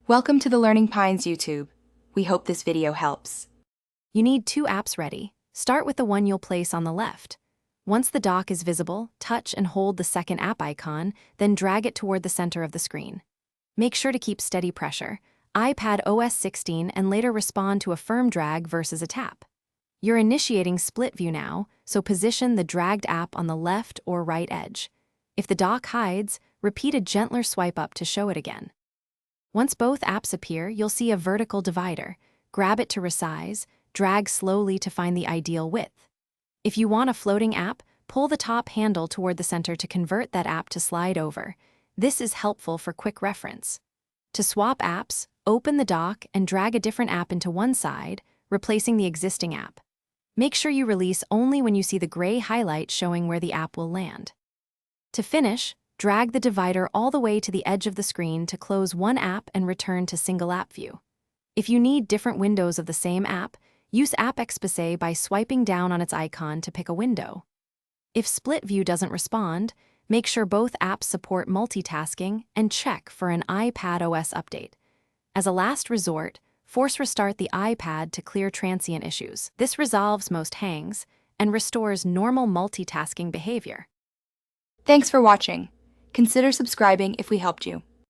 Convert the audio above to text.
Welcome to the Learning Pines YouTube. We hope this video helps. You need two apps ready. Start with the one you'll place on the left. Once the dock is visible, touch and hold the second app icon, then drag it toward the center of the screen. Make sure to keep steady pressure, Ipados 16, and later respond to a firm drag versus a tap. You're initiating split view now, so position the dragged app on the left or right edge. If the dock hides, repeat a gentler swipe up to show it again. Once both apps appear, you'll see a vertical divider. Grab it to resize, drag slowly to find the ideal width. If you want a floating app, pull the top handle toward the center to convert that app to slide over. This is helpful for quick reference. To swap apps, open the dock and drag a different app into one side, replacing the existing app. Make sure you release only when you see the gray highlight showing where the app will land. To finish, drag the divider all the way to the edge of the screen to close one app and return to single app view. If you need different windows of the same app, use App Expose by swiping down on its icon to pick a window. If split view doesn't respond, make sure both apps support multitasking and check for an Ipados update. As a last resort, force restart the iPad to clear transient issues. This resolves most hangs and restores normal multitasking behavior. Thanks for watching. Consider subscribing if we helped you.